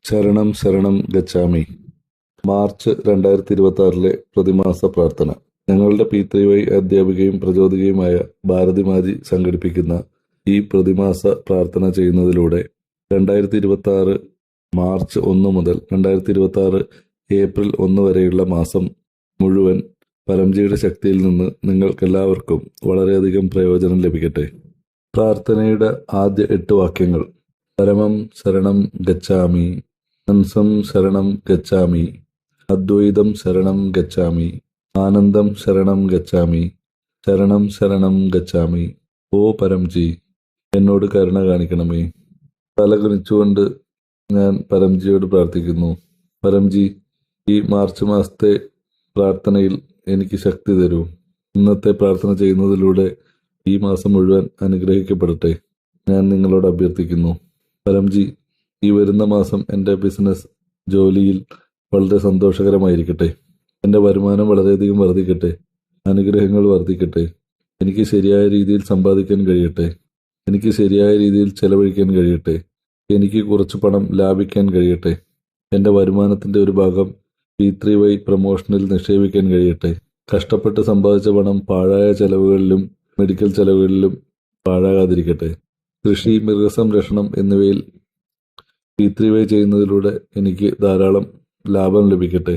ശരണം ശരണം ഗച്ഛാമി. മാർച്ച് 2026 പ്രതിമാസ പ്രാർത്ഥന. ഞങ്ങളുടെ P3Y അധ്യാപികയും പ്രചോദകയുമായ ഭാരതിമാജി സംഘടിപ്പിക്കുന്ന ഈ പ്രതിമാസ പ്രാർത്ഥന ചെയ്യുന്നതിലൂടെ 2026 മാർച്ച് 1 മുതൽ 2026 ഏപ്രിൽ 1 വരെയുള്ള മാസം മുഴുവൻ പരംജിയുടെ ശക്തിയിൽ നിന്ന് നിങ്ങൾക്കെല്ലാവർക്കും വളരെയധികം പ്രയോജനം ലഭിക്കട്ടെ. പ്രാർത്ഥനയുടെ ആദ്യ 8 വാക്യങ്ങൾ: പരമം ശരണം ഗച്ഛാമി, ഹംസം ശരണം ഗച്ഛാമി, അദ്വൈതം ശരണം ഗച്ഛാമി, ആനന്ദം ശരണം ഗച്ഛാമി, ശരണം ശരണം ഗച്ഛാമി. ഓ പരംജി, എന്നോട് കരുണ കാണിക്കണമേ. തലകുനിച്ചുകൊണ്ട് ഞാൻ പരംജിയോട് പ്രാർത്ഥിക്കുന്നു. പരംജി, ഈ മാർച്ച് മാസത്തെ പ്രാർത്ഥനയിൽ എനിക്ക് ശക്തി തരൂ. ഇന്നത്തെ പ്രാർത്ഥന ചെയ്യുന്നതിലൂടെ ഈ മാസം മുഴുവൻ അനുഗ്രഹിക്കപ്പെടട്ടെ. ഞാൻ നിങ്ങളോട് അഭ്യർത്ഥിക്കുന്നു. പരംജി, ഈ വരുന്ന മാസം എൻ്റെ ബിസിനസ് ജോലിയിൽ വളരെ സന്തോഷകരമായിരിക്കട്ടെ. എൻ്റെ വരുമാനം വളരെയധികം വർദ്ധിക്കട്ടെ. അനുഗ്രഹങ്ങൾ വർദ്ധിക്കട്ടെ. എനിക്ക് ശരിയായ രീതിയിൽ സമ്പാദിക്കാൻ കഴിയട്ടെ. എനിക്ക് ശരിയായ രീതിയിൽ ചെലവഴിക്കാൻ കഴിയട്ടെ. എനിക്ക് കുറച്ച് പണം ലാഭിക്കാൻ കഴിയട്ടെ. എൻ്റെ വരുമാനത്തിൻ്റെ ഒരു ഭാഗം P3Y പ്രൊമോഷനിൽ നിക്ഷേപിക്കാൻ കഴിയട്ടെ. കഷ്ടപ്പെട്ട് സമ്പാദിച്ച പണം പാഴായ ചെലവുകളിലും മെഡിക്കൽ ചെലവുകളിലും പാഴാകാതിരിക്കട്ടെ. കൃഷി, മൃഗസംരക്ഷണം എന്നിവയിൽ P3Y ചെയ്യുന്നതിലൂടെ എനിക്ക് ധാരാളം ലാഭം ലഭിക്കട്ടെ.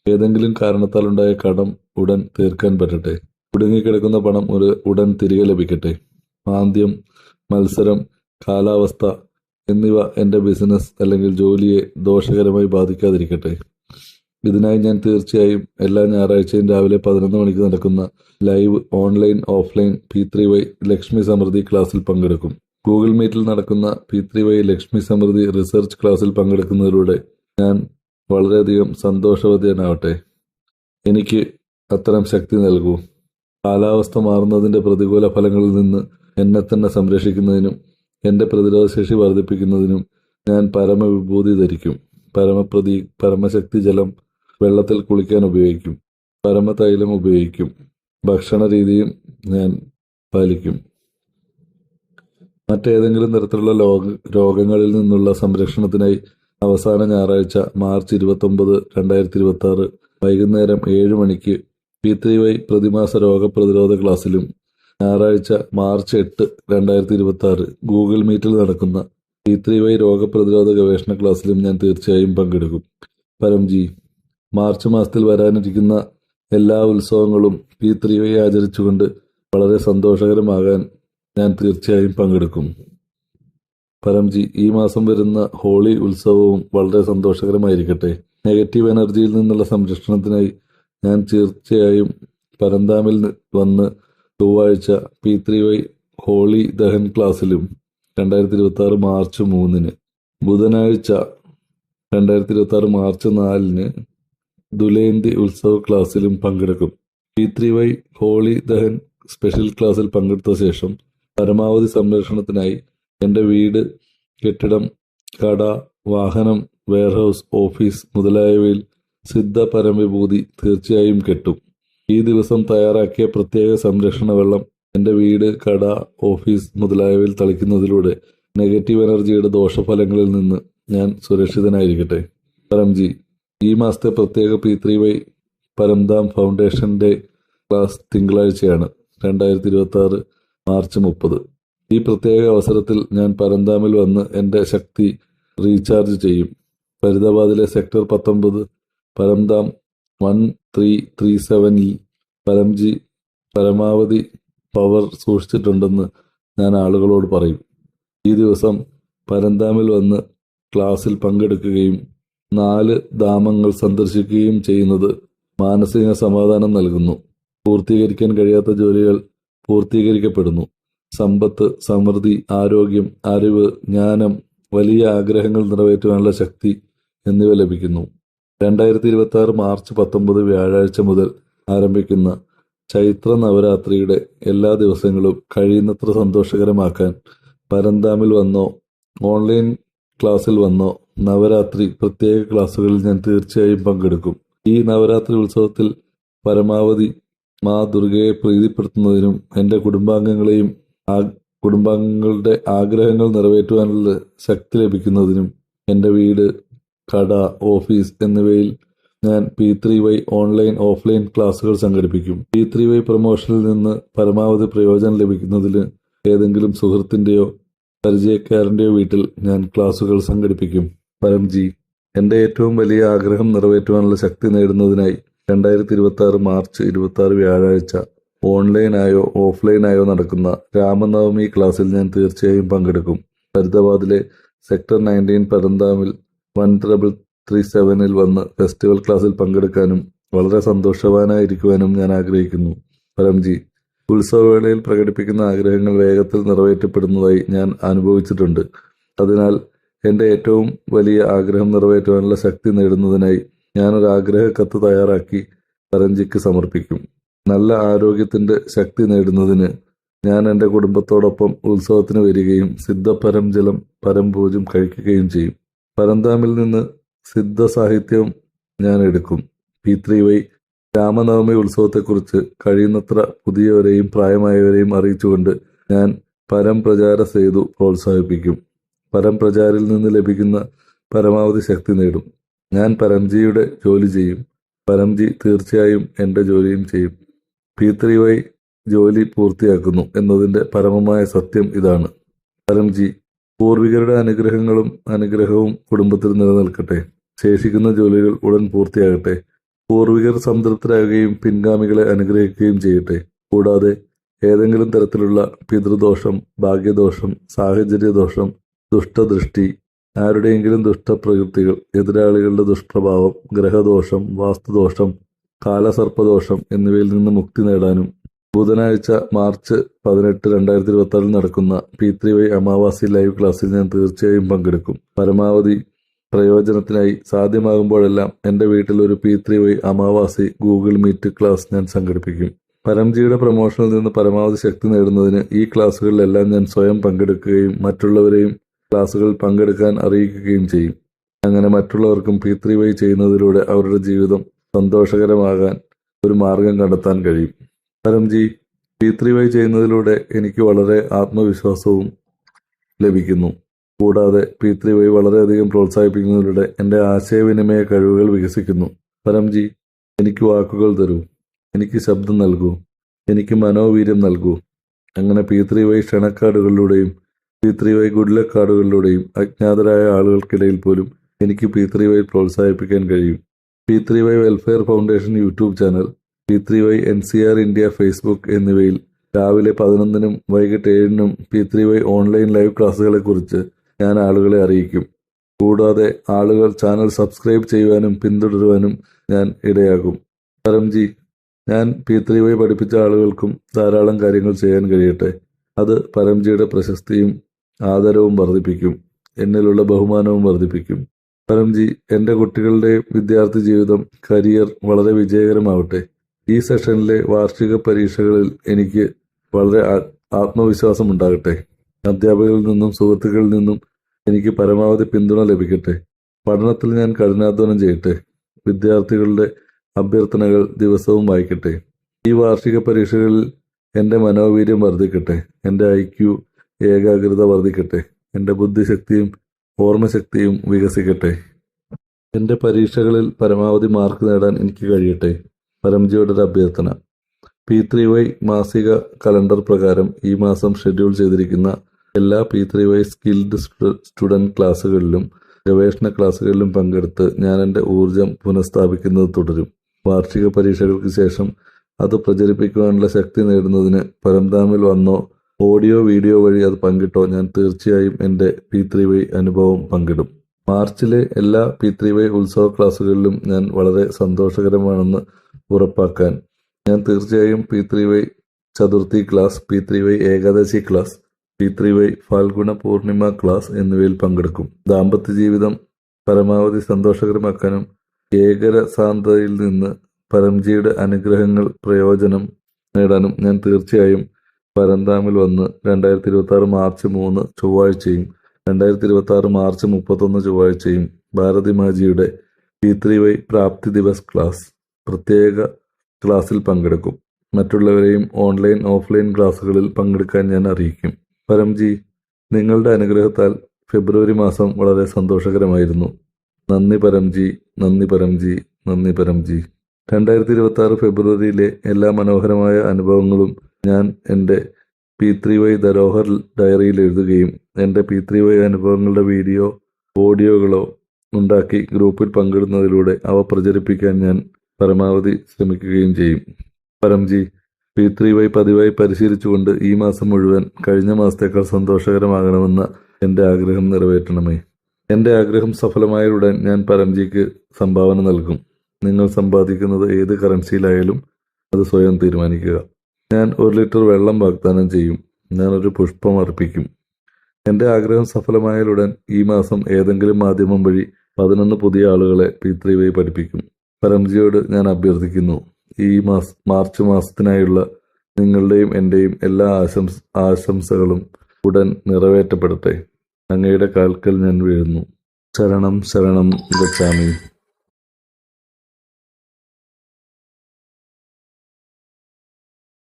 ഏതെങ്കിലും കാരണത്താൽ ഉണ്ടായ കടം ഉടൻ തീർക്കാൻ പറ്റട്ടെ. കുടുങ്ങിക്കിടക്കുന്ന പണം ഉടൻ തിരികെ ലഭിക്കട്ടെ. മാന്ദ്യം, മത്സരം, കാലാവസ്ഥ എന്നിവ എൻ്റെ ബിസിനസ് അല്ലെങ്കിൽ ജോലിയെ ദോഷകരമായി ബാധിക്കാതിരിക്കട്ടെ. ഇതിനായി ഞാൻ തീർച്ചയായും എല്ലാ ഞായറാഴ്ചയും രാവിലെ 11 മണിക്ക് നടക്കുന്ന live online offline P3Y Lakshmi സമൃദ്ധി ക്ലാസ്സിൽ പങ്കെടുക്കും. ഗൂഗിൾ മീറ്റിൽ നടക്കുന്ന P3Y ലക്ഷ്മി സമൃദ്ധി റിസർച്ച് ക്ലാസ്സിൽ പങ്കെടുക്കുന്നതിലൂടെ ഞാൻ വളരെയധികം സന്തോഷവതിയാനാവട്ടെ. എനിക്ക് അത്തരം ശക്തി നൽകൂ. കാലാവസ്ഥ മാറുന്നതിൻ്റെ പ്രതികൂല ഫലങ്ങളിൽ നിന്ന് എന്നെ തന്നെ സംരക്ഷിക്കുന്നതിനും എൻ്റെ പ്രതിരോധശേഷി വർദ്ധിപ്പിക്കുന്നതിനും ഞാൻ പരമവിഭൂതി ധരിക്കും. പരമശക്തി ജലം വെള്ളത്തിൽ കുളിക്കാൻ ഉപയോഗിക്കും. പരമതൈലം ഉപയോഗിക്കും. ഭക്ഷണ രീതിയും ഞാൻ പാലിക്കും. മറ്റേതെങ്കിലും തരത്തിലുള്ള രോഗങ്ങളിൽ നിന്നുള്ള സംരക്ഷണത്തിനായി അവസാന ഞായറാഴ്ച മാർച്ച് 29, 2026 വൈകുന്നേരം 7 മണിക്ക് P3Y പ്രതിമാസ രോഗപ്രതിരോധ ക്ലാസ്സിലും ഞായറാഴ്ച മാർച്ച് 8, 2026 ഗൂഗിൾ മീറ്റിൽ നടക്കുന്ന P3Y രോഗപ്രതിരോധ ഗവേഷണ ക്ലാസ്സിലും ഞാൻ തീർച്ചയായും പങ്കെടുക്കും. പരംജി, മാർച്ച് മാസത്തിൽ വരാനിരിക്കുന്ന എല്ലാ ഉത്സവങ്ങളും P3Y ആചരിച്ചുകൊണ്ട് വളരെ സന്തോഷകരമാകാൻ ഞാൻ തീർച്ചയായും പങ്കെടുക്കും. പരംജി, ഈ മാസം വരുന്ന ഹോളി ഉത്സവവും വളരെ സന്തോഷകരമായിരിക്കട്ടെ. നെഗറ്റീവ് എനർജിയിൽ നിന്നുള്ള സംരക്ഷണത്തിനായി ഞാൻ തീർച്ചയായും പരന്താമിൽ വന്ന് ചൊവ്വാഴ്ച P3Y ഹോളി ദഹൻ ക്ലാസ്സിലും 2026 മാർച്ച് 3, ബുധനാഴ്ച 2026 മാർച്ച് 4 ദുലേന്തി ഉത്സവ ക്ലാസ്സിലും പങ്കെടുക്കും. P3Y ഹോളി ദഹൻ സ്പെഷ്യൽ ക്ലാസ്സിൽ പങ്കെടുത്ത ശേഷം പരമാവധി സംരക്ഷണത്തിനായി എൻ്റെ വീട്, കെട്ടിടം, കട, വാഹനം, വെയർഹൗസ്, ഓഫീസ് മുതലായവയിൽ സിദ്ധ പരമവിഭൂതി തീർച്ചയായും കെട്ടും. ഈ ദിവസം തയ്യാറാക്കിയ പ്രത്യേക സംരക്ഷണ വെള്ളം എൻ്റെ വീട്, കട, ഓഫീസ് മുതലായവയിൽ തളിക്കുന്നതിലൂടെ നെഗറ്റീവ് എനർജിയുടെ ദോഷഫലങ്ങളിൽ നിന്ന് ഞാൻ സുരക്ഷിതനായിരിക്കട്ടെ. പരംജി, ഈ മാസത്തെ പ്രത്യേക P3Y പരംധാം ഫൗണ്ടേഷൻ ഡേ ക്ലാസ് തിങ്കളാഴ്ചയാണ്, 2026 മാർച്ച് 30. ഈ പ്രത്യേക അവസരത്തിൽ ഞാൻ പരന്താമിൽ വന്ന് എൻ്റെ ശക്തി റീചാർജ് ചെയ്യും. ഫരീദാബാദിലെ സെക്ടർ 19 പരംധാം 1337 പരംജി പരമാവധി പവർ സൂക്ഷിച്ചിട്ടുണ്ടെന്ന് ഞാൻ ആളുകളോട് പറയും. ഈ ദിവസം പരന്താമിൽ വന്ന് ക്ലാസ്സിൽ പങ്കെടുക്കുകയും 4 ധാമങ്ങൾ സന്ദർശിക്കുകയും ചെയ്യുന്നത് മാനസിക സമാധാനം നൽകുന്നു. പൂർത്തീകരിക്കാൻ കഴിയാത്ത ജോലികൾ പൂർത്തീകരിക്കപ്പെടുന്നു. സമ്പത്ത്, സമൃദ്ധി, ആരോഗ്യം, അറിവ്, ജ്ഞാനം, വലിയ ആഗ്രഹങ്ങൾ നിറവേറ്റുവാനുള്ള ശക്തി എന്നിവ ലഭിക്കുന്നു. 2026 മാർച്ച് 19 വ്യാഴാഴ്ച മുതൽ ആരംഭിക്കുന്ന ചൈത്ര നവരാത്രിയുടെ എല്ലാ ദിവസങ്ങളും കഴിയുന്നത്ര സന്തോഷകരമാക്കാൻ പരന്താമിൽ വന്നോ ഓൺലൈൻ ക്ലാസ്സിൽ വന്നോ നവരാത്രി പ്രത്യേക ക്ലാസ്സുകളിൽ ഞാൻ തീർച്ചയായും പങ്കെടുക്കും. ഈ നവരാത്രി ഉത്സവത്തിൽ പരമാവധി മാ ദുർഗയെ പ്രീതിപ്പെടുത്തുന്നതിനും എൻ്റെ കുടുംബാംഗങ്ങളുടെ ആഗ്രഹങ്ങൾ നിറവേറ്റുവാനുള്ള ശക്തി ലഭിക്കുന്നതിനും എൻ്റെ വീട്, കട, ഓഫീസ് എന്നിവയിൽ ഞാൻ P3Y ഓൺലൈൻ ഓഫ്ലൈൻ ക്ലാസുകൾ സംഘടിപ്പിക്കും. P3Y പ്രൊമോഷനിൽ നിന്ന് പരമാവധി പ്രയോജനം ലഭിക്കുന്നതിന് ഏതെങ്കിലും സുഹൃത്തിൻ്റെയോ പരിചയക്കാരൻ്റെയോ വീട്ടിൽ ഞാൻ ക്ലാസുകൾ സംഘടിപ്പിക്കും. പരംജി, എൻ്റെ ഏറ്റവും വലിയ ആഗ്രഹം നിറവേറ്റുവാനുള്ള ശക്തി നേടുന്നതിനായി 2026 മാർച്ച് 26 വ്യാഴാഴ്ച ഓൺലൈനായോ ഓഫ്ലൈനായോ നടക്കുന്ന രാമനവമി ക്ലാസ്സിൽ ഞാൻ തീർച്ചയായും പങ്കെടുക്കും. ഫരീദാബാദിലെ സെക്ടർ 19 പരന്താമിൽ 1337 വന്ന് ഫെസ്റ്റിവൽ ക്ലാസ്സിൽ പങ്കെടുക്കാനും വളരെ സന്തോഷവാനായിരിക്കുവാനും ഞാൻ ആഗ്രഹിക്കുന്നു. പരംജി, ഉത്സവവേളയിൽ പ്രകടിപ്പിക്കുന്ന ആഗ്രഹങ്ങൾ വേഗത്തിൽ നിറവേറ്റപ്പെടുന്നതായി ഞാൻ അനുഭവിച്ചിട്ടുണ്ട്. അതിനാൽ എൻ്റെ ഏറ്റവും വലിയ ആഗ്രഹം നിറവേറ്റുവാനുള്ള ശക്തി നേടുന്നതിനായി ഞാനൊരു ആഗ്രഹ കത്ത് തയ്യാറാക്കി പരംജിക്ക് സമർപ്പിക്കും. നല്ല ആരോഗ്യത്തിൻ്റെ ശക്തി നേടുന്നതിന് ഞാൻ എൻ്റെ കുടുംബത്തോടൊപ്പം ഉത്സവത്തിന് വരികയും സിദ്ധപരം ജലം പരംഭോജം കഴിക്കുകയും ചെയ്യും. പരന്താമിൽ നിന്ന് സിദ്ധ സാഹിത്യം ഞാൻ എടുക്കും. P3Y രാമനവമി ഉത്സവത്തെക്കുറിച്ച് കഴിയുന്നത്ര പുതിയവരെയും പ്രായമായവരെയും അറിയിച്ചുകൊണ്ട് ഞാൻ പരംപ്രചാര സേതു പ്രോത്സാഹിപ്പിക്കും. പരംപ്രചാരിൽ നിന്ന് ലഭിക്കുന്ന പരമാവധി ശക്തി നേടും. ഞാൻ പരംജിയുടെ ജോലി ചെയ്യും. പരംജി തീർച്ചയായും എൻ്റെ ജോലിയും ചെയ്യും. P3Y ജോലി പൂർത്തിയാക്കുന്നു എന്നതിൻ്റെ പരമമായ സത്യം ഇതാണ്. പരംജി, പൂർവികരുടെ അനുഗ്രഹവും കുടുംബത്തിൽ നിലനിൽക്കട്ടെ. ശേഷിക്കുന്ന ജോലികൾ ഉടൻ പൂർത്തിയാകട്ടെ. പൂർവികർ സംതൃപ്തരാകുകയും പിൻഗാമികളെ അനുഗ്രഹിക്കുകയും ചെയ്യട്ടെ. കൂടാതെ ഏതെങ്കിലും തരത്തിലുള്ള പിതൃദോഷം, ഭാഗ്യദോഷം, സാഹചര്യദോഷം, ദുഷ്ടദൃഷ്ടി, ആരുടെയെങ്കിലും ദുഷ്ടപ്രവൃത്തികൾ, എതിരാളികളുടെ ദുഷ്പ്രഭാവം, ഗ്രഹദോഷം, വാസ്തുദോഷം, കാലസർപ്പദോഷം എന്നിവയിൽ നിന്ന് മുക്തി നേടാനും ബുധനാഴ്ച മാർച്ച് 18, 2026 നടക്കുന്ന P3Y അമാവാസി ലൈവ് ക്ലാസ്സിൽ ഞാൻ തീർച്ചയായും പങ്കെടുക്കും. പരമാവധി പ്രയോജനത്തിനായി സാധ്യമാകുമ്പോഴെല്ലാം എൻ്റെ വീട്ടിൽ ഒരു P3Y അമാവാസി ഗൂഗിൾ മീറ്റ് ക്ലാസ് ഞാൻ സംഘടിപ്പിക്കും. പരംജിയുടെ പ്രൊമോഷനിൽ നിന്ന് പരമാവധി ശക്തി നേടുന്നതിന് ഈ ക്ലാസ്സുകളിലെല്ലാം ഞാൻ സ്വയം പങ്കെടുക്കുകയും മറ്റുള്ളവരെയും ക്ലാസ്സുകളിൽ പങ്കെടുക്കാൻ അറിയിക്കുകയും ചെയ്യും. അങ്ങനെ മറ്റുള്ളവർക്കും P3Y ചെയ്യുന്നതിലൂടെ അവരുടെ ജീവിതം സന്തോഷകരമാകാൻ ഒരു മാർഗം കണ്ടെത്താൻ കഴിയും. പരംജി, P3Y ചെയ്യുന്നതിലൂടെ എനിക്ക് വളരെ ആത്മവിശ്വാസവും ലഭിക്കുന്നു. കൂടാതെ P3Y വളരെയധികം പ്രോത്സാഹിപ്പിക്കുന്നതിലൂടെ എൻ്റെ ആശയവിനിമയ കഴിവുകൾ വികസിക്കുന്നു. പരംജി, എനിക്ക് വാക്കുകൾ തരൂ, എനിക്ക് ശബ്ദം നൽകൂ, എനിക്ക് മനോവീര്യം നൽകൂ. അങ്ങനെ P3Y ക്ഷണക്കാർഡുകളിലൂടെയും P3Y ഗുഡ് ലക്ക് കാർഡുകളിലൂടെയും അജ്ഞാതരായ ആളുകൾക്കിടയിൽ പോലും എനിക്ക് P3Y പ്രോത്സാഹിപ്പിക്കാൻ കഴിയും. P3Y welfare foundation YouTube channel, P3Y NCR India Facebook എന്നിവയിൽ രാവിലെ 11-നും വൈകിട്ട് 7-നും P3Y ഓൺലൈൻ ലൈവ് ക്ലാസ്സുകളെക്കുറിച്ച് ഞാൻ ആളുകളെ അറിയിക്കും. കൂടാതെ ആളുകൾ ചാനൽ സബ്സ്ക്രൈബ് ചെയ്യുവാനും പിന്തുടരുവാനും ഞാൻ ഇടയാകും. പരംജി, ഞാൻ P3Y പഠിപ്പിച്ച ആളുകൾക്കും ധാരാളം കാര്യങ്ങൾ ചെയ്യാൻ കഴിയട്ടെ. അത് പരംജിയുടെ പ്രശസ്തിയും ആദരവും വർദ്ധിപ്പിക്കും, എന്നിലുള്ള ബഹുമാനവും വർദ്ധിപ്പിക്കും. പരംജി, എൻ്റെ കുട്ടികളുടെയും വിദ്യാർത്ഥി ജീവിതം, കരിയർ വളരെ വിജയകരമാവട്ടെ. ഈ സെഷനിലെ വാർഷിക പരീക്ഷകളിൽ എനിക്ക് വളരെ ആത്മവിശ്വാസം ഉണ്ടാകട്ടെ. അധ്യാപകരിൽ നിന്നും സുഹൃത്തുക്കളിൽ നിന്നും എനിക്ക് പരമാവധി പിന്തുണ ലഭിക്കട്ടെ. പഠനത്തിൽ ഞാൻ കഠിനാധ്വാനം ചെയ്യട്ടെ. വിദ്യാർത്ഥികളുടെ അഭ്യർത്ഥനകൾ ദിവസവും വായിക്കട്ടെ. ഈ വാർഷിക പരീക്ഷകളിൽ എൻ്റെ മനോവീര്യം വർദ്ധിക്കട്ടെ. എൻ്റെ IQ ഏകാഗ്രത വർദ്ധിക്കട്ടെ. എൻ്റെ ബുദ്ധിശക്തിയും ഓർമ്മശക്തിയും വികസിക്കട്ടെ. എൻ്റെ പരീക്ഷകളിൽ പരമാവധി മാർക്ക് നേടാൻ എനിക്ക് കഴിയട്ടെ. പരംജിയോടൊരു അഭ്യർത്ഥന. P3Y മാസിക കലണ്ടർ പ്രകാരം ഈ മാസം ഷെഡ്യൂൾ ചെയ്തിരിക്കുന്ന എല്ലാ P3Y സ്കിൽഡ് സ്റ്റുഡൻറ് ക്ലാസ്സുകളിലും ഗവേഷണ ക്ലാസ്സുകളിലും പങ്കെടുത്ത് ഞാൻ എൻ്റെ ഊർജം പുനഃസ്ഥാപിക്കുന്നത് തുടരും. വാർഷിക പരീക്ഷകൾക്ക് ശേഷം അത് പ്രചരിപ്പിക്കുവാനുള്ള ശക്തി നേടുന്നതിന് പരംധാമിൽ വന്നോ ഓഡിയോ വീഡിയോ വഴി അത് പങ്കിട്ടോ ഞാൻ തീർച്ചയായും എൻ്റെ P3Y അനുഭവം പങ്കിടും. മാർച്ചിലെ എല്ലാ P3Y ഉത്സവ ക്ലാസ്സുകളിലും ഞാൻ വളരെ സന്തോഷകരമാണെന്ന് ഉറപ്പാക്കാൻ ഞാൻ തീർച്ചയായും P3Y Chaturthi class, P3Y Ekadashi class, P3Y Phalguna Purnima class എന്നിവയിൽ പങ്കെടുക്കും. ദാമ്പത്യ ജീവിതം പരമാവധി സന്തോഷകരമാക്കാനും ഏകരസാന്തതയിൽ നിന്ന് പരംജിയുടെ അനുഗ്രഹങ്ങൾ പ്രയോജനം നേടാനും ഞാൻ തീർച്ചയായും പരന്താമിൽ വന്ന് 2026 മാർച്ച് 3 ചൊവ്വാഴ്ചയും 2026 മാർച്ച് 31 ചൊവ്വാഴ്ചയും ഭാരതിമാജിയുടെ P3Y പ്രാപ്തി ദിവസ് ക്ലാസ് പ്രത്യേക ക്ലാസ്സിൽ പങ്കെടുക്കും. മറ്റുള്ളവരെയും ഓൺലൈൻ ഓഫ്ലൈൻ ക്ലാസ്സുകളിൽ പങ്കെടുക്കാൻ ഞാൻ അറിയിക്കും. പരംജി, നിങ്ങളുടെ അനുഗ്രഹത്താൽ ഫെബ്രുവരി മാസം വളരെ സന്തോഷകരമായിരുന്നു. നന്ദി പരംജി, നന്ദി പരംജി, നന്ദി പരംജി. 2026 ഫെബ്രുവരിയിലെ എല്ലാ മനോഹരമായ അനുഭവങ്ങളും ഞാൻ എൻ്റെ P3Y ധരോഹർ ഡയറിയിൽ എഴുതുകയും എൻ്റെ P3Y അനുഭവങ്ങളുടെ ഓഡിയോകളോ ഉണ്ടാക്കി ഗ്രൂപ്പിൽ പങ്കിടുന്നതിലൂടെ അവ പ്രചരിപ്പിക്കാൻ ഞാൻ പരമാവധി ശ്രമിക്കുകയും ചെയ്യും. പരംജി, P3Y പതിവായി പരിശീലിച്ചുകൊണ്ട് ഈ മാസം മുഴുവൻ കഴിഞ്ഞ മാസത്തേക്കാൾ സന്തോഷകരമാകണമെന്ന എൻ്റെ ആഗ്രഹം നിറവേറ്റണമേ. എൻ്റെ ആഗ്രഹം സഫലമായാലുടൻ ഞാൻ പരംജിക്ക് സംഭാവന നൽകും. നിങ്ങൾ സമ്പാദിക്കുന്നത് ഏത് കറൻസിയിലായാലും അത് സ്വയം തീരുമാനിക്കുക. ഞാൻ 1 ലിറ്റർ വെള്ളം വാഗ്ദാനം ചെയ്യും. ഞാൻ ഒരു പുഷ്പം അർപ്പിക്കും. എൻ്റെ ആഗ്രഹം സഫലമായാലുടൻ ഈ മാസം ഏതെങ്കിലും മാധ്യമം വഴി 11 പുതിയ ആളുകളെ P3Y പഠിപ്പിക്കും. പരംജിയോട് ഞാൻ അഭ്യർത്ഥിക്കുന്നു, ഈ മാർച്ച് മാസത്തിനായുള്ള നിങ്ങളുടെയും എൻ്റെയും എല്ലാ ആശംസകളും ഉടൻ നിറവേറ്റപ്പെടട്ടെ. അങ്ങയുടെ കാൽക്കൽ ഞാൻ വീഴുന്നു. ശരണം ശരണം ഗച്ഛാമി.